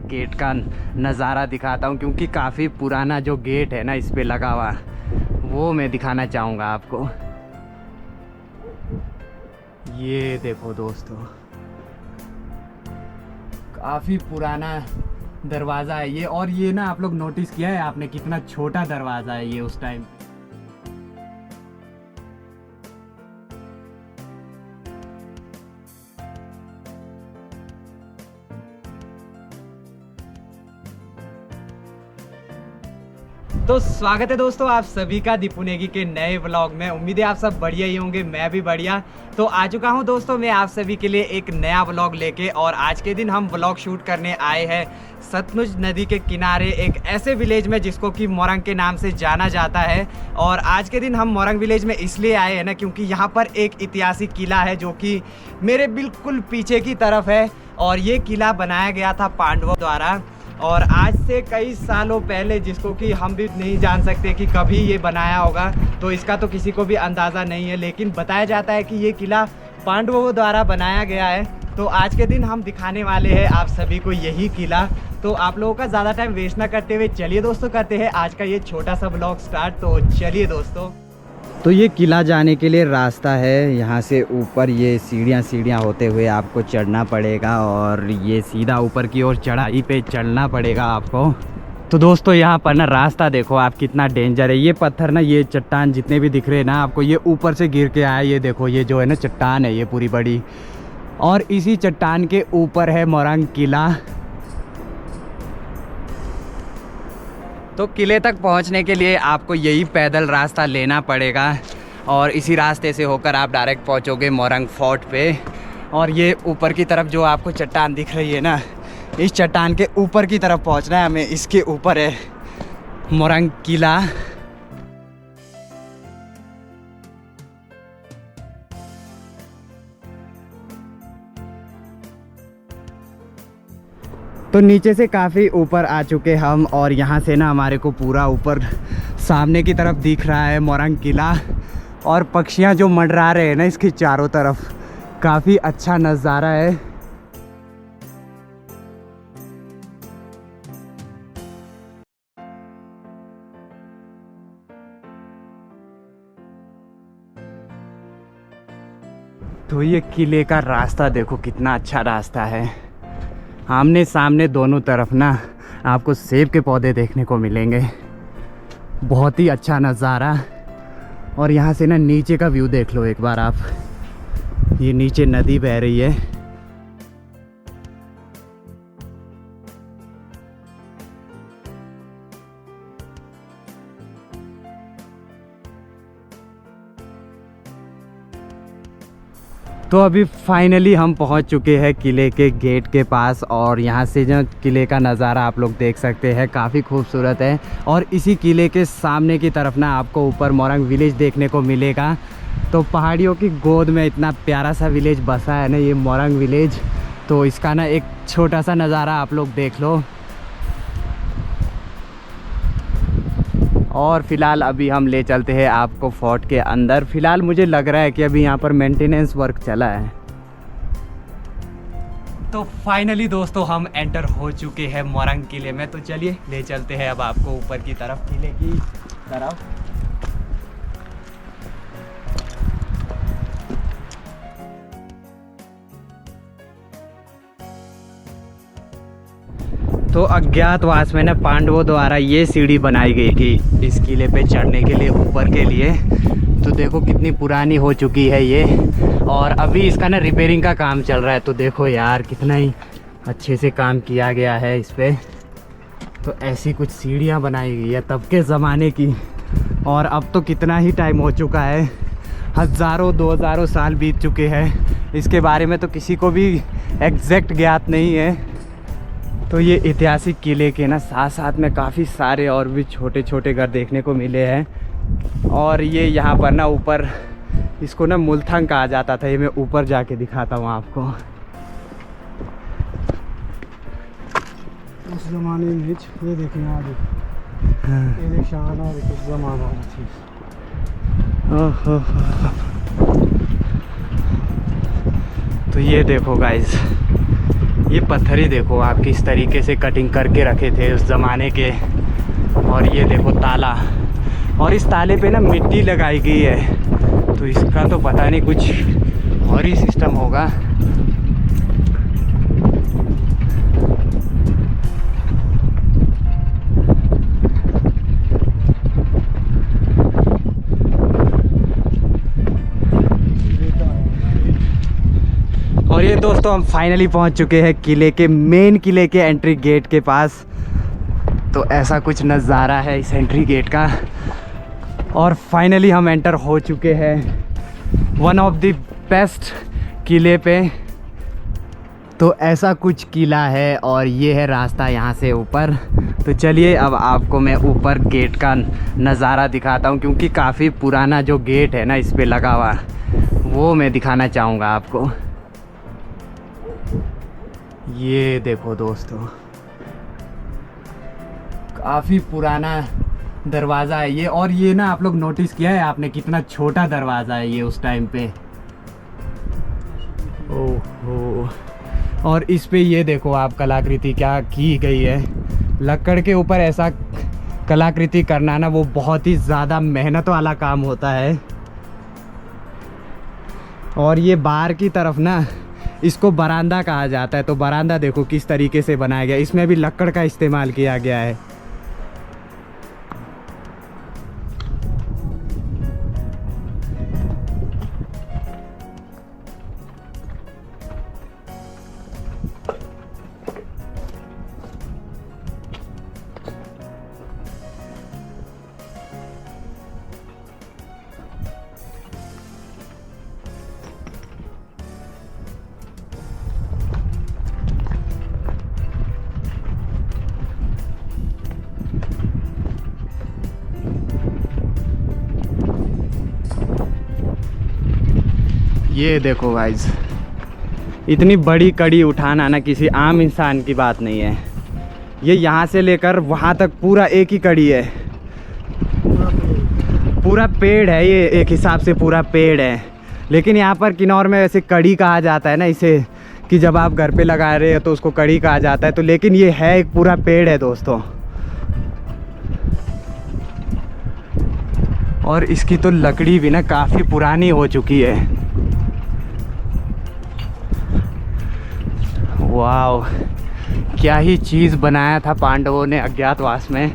Gate का नज़ारा दिखाता हूँ, क्योंकि काफ़ी पुराना जो गेट है ना इस पे लगा हुआ, वो मैं दिखाना चाहूँगा आपको। ये देखो दोस्तों, काफ़ी पुराना दरवाज़ा है ये। और ये ना आप लोग नोटिस किया है आपने, कितना छोटा दरवाज़ा है ये उस टाइम। तो स्वागत है दोस्तों आप सभी का दीपू नेगी के नए व्लॉग में। उम्मीद है आप सब बढ़िया ही होंगे, मैं भी बढ़िया। तो आ चुका हूं दोस्तों मैं आप सभी के लिए एक नया व्लॉग लेके, और आज के दिन हम व्लॉग शूट करने आए हैं सतलुज नदी के किनारे एक ऐसे विलेज में जिसको कि मोरंग के नाम से जाना जाता है। और आज के दिन हम मोरंग विलेज में इसलिए आए हैं ना, क्योंकि यहाँ पर एक ऐतिहासिक किला है जो कि मेरे बिल्कुल पीछे की तरफ है। और ये किला बनाया गया था पांडवों द्वारा, और आज से कई सालों पहले, जिसको कि हम भी नहीं जान सकते कि कभी ये बनाया होगा, तो इसका तो किसी को भी अंदाज़ा नहीं है। लेकिन बताया जाता है कि ये किला पांडवों द्वारा बनाया गया है। तो आज के दिन हम दिखाने वाले हैं आप सभी को यही किला। तो आप लोगों का ज़्यादा टाइम वेस्ट ना करते हुए चलिए दोस्तों करते हैं आज का ये छोटा सा ब्लॉग स्टार्ट। तो चलिए दोस्तों। तो ये किला जाने के लिए रास्ता है, यहाँ से ऊपर ये सीढ़ियाँ होते हुए आपको चढ़ना पड़ेगा, और ये सीधा ऊपर की ओर चढ़ाई पे चढ़ना पड़ेगा आपको। तो दोस्तों यहाँ पर ना रास्ता देखो आप कितना डेंजर है। ये पत्थर ना, ये चट्टान जितने भी दिख रहे हैं ना आपको, ये ऊपर से गिर के आया। ये देखो ये जो है ना चट्टान है ये पूरी बड़ी, और इसी चट्टान के ऊपर है मोरंग किला। तो किले तक पहुंचने के लिए आपको यही पैदल रास्ता लेना पड़ेगा, और इसी रास्ते से होकर आप डायरेक्ट पहुंचोगे मोरंग फोर्ट पे। और ये ऊपर की तरफ जो आपको चट्टान दिख रही है ना, इस चट्टान के ऊपर की तरफ पहुंचना है हमें। इसके ऊपर है मोरंग किला। तो नीचे से काफ़ी ऊपर आ चुके हम, और यहाँ से ना हमारे को पूरा ऊपर सामने की तरफ दिख रहा है मोरंग किला, और पक्षियाँ जो मंडरा रहे हैं ना इसके चारों तरफ, काफ़ी अच्छा नज़ारा है। तो ये किले का रास्ता देखो कितना अच्छा रास्ता है। आमने सामने दोनों तरफ ना आपको सेब के पौधे देखने को मिलेंगे, बहुत ही अच्छा नज़ारा। और यहाँ से ना नीचे का व्यू देख लो एक बार आप, ये नीचे नदी बह रही है। तो अभी फाइनली हम पहुंच चुके हैं किले के गेट के पास, और यहाँ से जो किले का नज़ारा आप लोग देख सकते हैं काफ़ी खूबसूरत है। और इसी किले के सामने की तरफ ना आपको ऊपर मोरंग विलेज देखने को मिलेगा। तो पहाड़ियों की गोद में इतना प्यारा सा विलेज बसा है ना ये मोरंग विलेज। तो इसका ना एक छोटा सा नज़ारा आप लोग देख लो। और फ़िलहाल अभी हम ले चलते हैं आपको फोर्ट के अंदर। फ़िलहाल मुझे लग रहा है कि अभी यहाँ पर मेंटेनेंस वर्क चला है। तो फाइनली दोस्तों हम एंटर हो चुके हैं मोरंग किले में। तो चलिए ले चलते हैं अब आपको ऊपर की तरफ, किले की तरफ। तो अज्ञातवास में ना पांडवों द्वारा ये सीढ़ी बनाई गई थी इस किले पे चढ़ने के लिए, ऊपर के लिए। तो देखो कितनी पुरानी हो चुकी है ये, और अभी इसका ना रिपेयरिंग का काम चल रहा है। तो देखो यार कितना ही अच्छे से काम किया गया है इस पे। तो ऐसी कुछ सीढ़ियाँ बनाई गई है तब के ज़माने की, और अब तो कितना ही टाइम हो चुका है, हज़ारों 2000 साल बीत चुके हैं। इसके बारे में तो किसी को भी एग्जैक्ट ज्ञात नहीं है। तो ये ऐतिहासिक किले के ना साथ साथ में काफ़ी सारे और भी छोटे छोटे घर देखने को मिले हैं। और ये यहाँ पर ना ऊपर इसको ना मुलथंग कहा जाता था। ये मैं ऊपर जाके दिखाता हूँ आपको। उस ज़माने में ये देखें यहाँ ये देख शान और उस ज़माना थी। तो ये देखो गाइस ये पत्थर ही देखो आप किस तरीके से कटिंग करके रखे थे उस ज़माने के। और ये देखो ताला, और इस ताले पे ना मिट्टी लगाई गई है, तो इसका तो पता नहीं कुछ और ही सिस्टम होगा। और ये दोस्तों हम फाइनली पहुंच चुके हैं किले के मेन किले के एंट्री गेट के पास। तो ऐसा कुछ नज़ारा है इस एंट्री गेट का। और फाइनली हम एंटर हो चुके हैं वन ऑफ द बेस्ट किले पे। तो ऐसा कुछ किला है और ये है रास्ता यहाँ से ऊपर। तो चलिए अब आपको मैं ऊपर गेट का नज़ारा दिखाता हूँ, क्योंकि काफ़ी पुराना जो गेट है ना इस पे लगा हुआ, वो मैं दिखाना चाहूँगा आपको। ये देखो दोस्तों, काफ़ी पुराना दरवाज़ा है ये। और ये ना आप लोग नोटिस किया है आपने कितना छोटा दरवाज़ा है ये उस टाइम पे। ओहो, और इस पे ये देखो आप कलाकृति क्या की गई है। लकड़ के ऊपर ऐसा कलाकृति करना ना वो बहुत ही ज़्यादा मेहनत वाला काम होता है। और ये बाहर की तरफ ना इसको बरामदा कहा जाता है। तो बरामदा देखो किस तरीके से बनाया गया, इसमें भी लकड़ का इस्तेमाल किया गया है। ये देखो गाइस, इतनी बड़ी कड़ी उठाना ना किसी आम इंसान की बात नहीं है। ये यहाँ से लेकर वहाँ तक पूरा एक ही कड़ी है, पूरा पेड़ है ये, एक हिसाब से पूरा पेड़ है। लेकिन यहाँ पर किन्नौर में वैसे कड़ी कहा जाता है ना इसे, कि जब आप घर पे लगा रहे हो तो उसको कड़ी कहा जाता है। तो लेकिन ये है एक पूरा पेड़ है दोस्तों। और इसकी तो लकड़ी भी ना काफ़ी पुरानी हो चुकी है। वाव, क्या ही चीज़ बनाया था पांडवों ने अज्ञातवास में।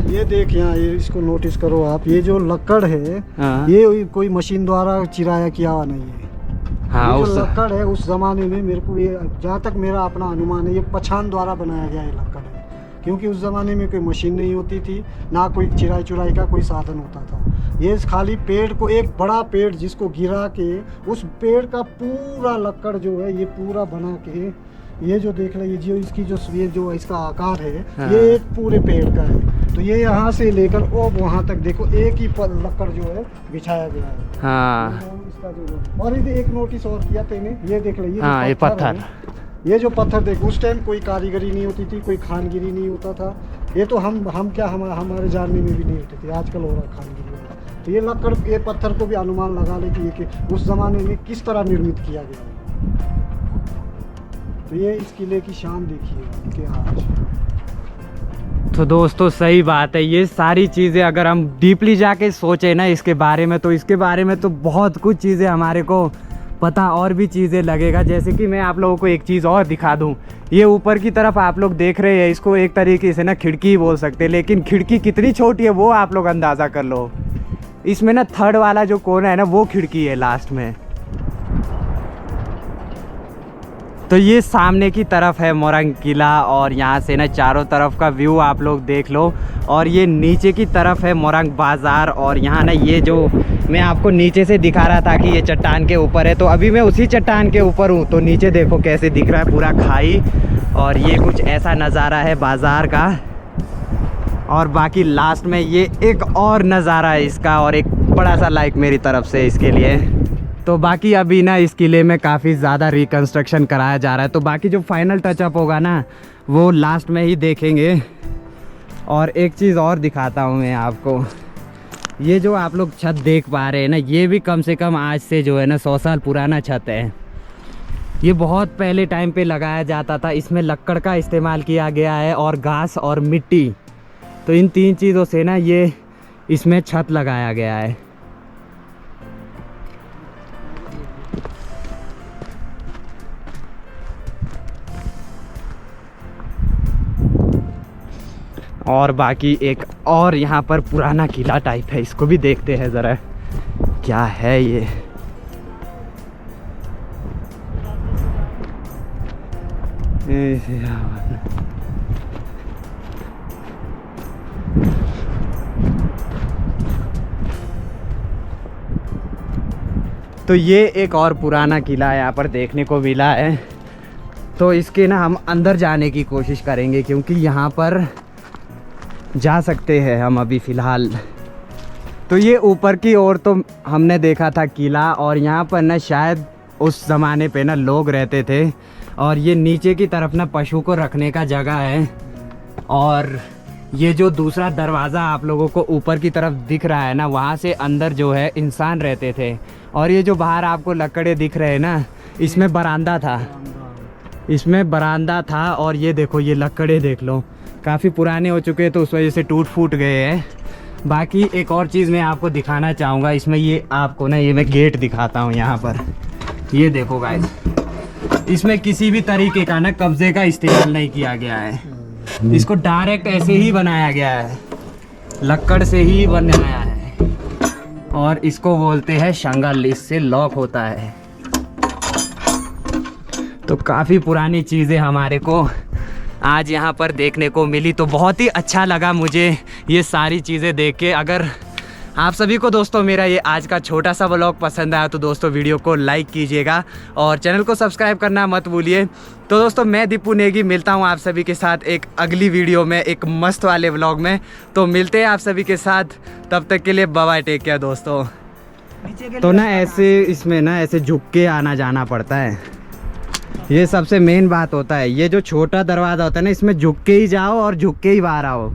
ये देख यहाँ, ये इसको नोटिस करो आप, ये जो लकड़ है हाँ। ये कोई मशीन द्वारा चिराया किया हुआ नहीं है। हाँ, ये उस जो लकड़ है उस जमाने में, मेरे को ये जहाँ तक मेरा अपना अनुमान है, ये पछान द्वारा बनाया गया ये लकड़ है। क्योंकि उस ज़माने में कोई मशीन नहीं होती थी, ना कोई चिराई चुराई का कोई साधन होता था। ये खाली पेड़ को, एक बड़ा पेड़ जिसको गिरा के उस पेड़ का पूरा लकड़ जो है ये पूरा बना के, ये जो देख रहे, ये जो इसकी ये जो इसका आकार है, हाँ। ये एक पूरे पेड़ का है। तो ये यहाँ से लेकर वो वहाँ तक देखो एक ही लकड़ जो है बिछाया गया है। हाँ इसका जो, और ये एक नोटिस और किया तेने, ये देख ले, हाँ, ये पत्थर, ये जो पत्थर देख, उस टाइम कोई कारीगरी नहीं होती थी, कोई खानगिरी नहीं होता था। ये तो हम क्या हमारे जानने में भी नहीं होते थे, आजकल हो रहा खानगिरी हो रहा। तो ये लकड़, ये पत्थर को भी अनुमान लगा ले कि ये कि उस ज़माने में किस तरह निर्मित किया गया है। तो ये इस किले की शान देखिए कि आज। तो दोस्तों सही बात है, ये सारी चीज़ें अगर हम डीपली जाके सोचें ना इसके बारे में, तो इसके बारे में तो बहुत कुछ चीज़ें हमारे को पता और भी चीज़ें लगेगा। जैसे कि मैं आप लोगों को एक चीज़ और दिखा दूं, ये ऊपर की तरफ आप लोग देख रहे हैं, इसको एक तरीके से ना खिड़की बोल सकते हैं, लेकिन खिड़की कितनी छोटी है वो आप लोग अंदाज़ा कर लो। इसमें ना थर्ड वाला जो कोना है ना वो खिड़की है लास्ट में। तो ये सामने की तरफ है मोरंग किला, और यहाँ से ना चारों तरफ का व्यू आप लोग देख लो। और ये नीचे की तरफ है मोरंग बाज़ार, और यहाँ ना ये जो मैं आपको नीचे से दिखा रहा था कि ये चट्टान के ऊपर है, तो अभी मैं उसी चट्टान के ऊपर हूँ। तो नीचे देखो कैसे दिख रहा है पूरा खाई, और ये कुछ ऐसा नज़ारा है बाज़ार का। और बाकी लास्ट में ये एक और नज़ारा है इसका, और एक बड़ा सा लाइक मेरी तरफ से इसके लिए। तो बाकी अभी ना इस किले में काफ़ी ज़्यादा रिकंस्ट्रक्शन कराया जा रहा है, तो बाकी जो फाइनल टचअप होगा ना वो लास्ट में ही देखेंगे। और एक चीज़ और दिखाता हूँ मैं आपको, ये जो आप लोग छत देख पा रहे हैं ना, ये भी कम से कम आज से जो है ना 100 साल पुराना छत है। ये बहुत पहले टाइम पे लगाया जाता था। इसमें लकड़ का इस्तेमाल किया गया है और घास और मिट्टी, तो इन 3 चीज़ों से ना ये इसमें छत लगाया गया है। और बाकी एक और यहाँ पर पुराना किला टाइप है, इसको भी देखते हैं ज़रा क्या है ये। तो ये एक और पुराना किला यहाँ पर देखने को मिला है। तो इसके ना हम अंदर जाने की कोशिश करेंगे, क्योंकि यहाँ पर जा सकते हैं हम अभी फ़िलहाल। तो ये ऊपर की ओर तो हमने देखा था किला, और यहाँ पर ना शायद उस ज़माने पे ना लोग रहते थे। और ये नीचे की तरफ ना पशु को रखने का जगह है। और ये जो दूसरा दरवाज़ा आप लोगों को ऊपर की तरफ दिख रहा है ना, वहाँ से अंदर जो है इंसान रहते थे। और ये जो बाहर आपको लकड़े दिख रहे हैं ना, इसमें बरामदा था, इसमें बरामदा था। और ये देखो, ये लकड़े देख लो, काफ़ी पुराने हो चुके हैं, तो उस वजह से टूट फूट गए हैं। बाकी एक और चीज़ मैं आपको दिखाना चाहूँगा इसमें, ये आपको ना ये मैं गेट दिखाता हूँ यहाँ पर। ये देखो गाइस, इसमें किसी भी तरीके का ना कब्जे का इस्तेमाल नहीं किया गया है। इसको डायरेक्ट ऐसे ही बनाया गया है, लकड़ से ही बनाया है। और इसको बोलते हैं शंगल, इससे लॉक होता है। तो काफ़ी पुरानी चीज़ें हमारे को आज यहाँ पर देखने को मिली, तो बहुत ही अच्छा लगा मुझे ये सारी चीज़ें देख के। अगर आप सभी को दोस्तों मेरा ये आज का छोटा सा व्लॉग पसंद आया तो दोस्तों वीडियो को लाइक कीजिएगा और चैनल को सब्सक्राइब करना मत भूलिए। तो दोस्तों मैं दीपू नेगी मिलता हूँ आप सभी के साथ एक अगली वीडियो में, एक मस्त वाले व्लॉग में। तो मिलते हैं आप सभी के साथ, तब तक के लिए बाय बाय, टेक केयर दोस्तों। तो ना ऐसे इसमें ना ऐसे झुक के आना जाना पड़ता है, ये सबसे मेन बात होता है। ये जो छोटा दरवाज़ा होता है ना, इसमें झुक के ही जाओ और झुक के ही बाहर आओ।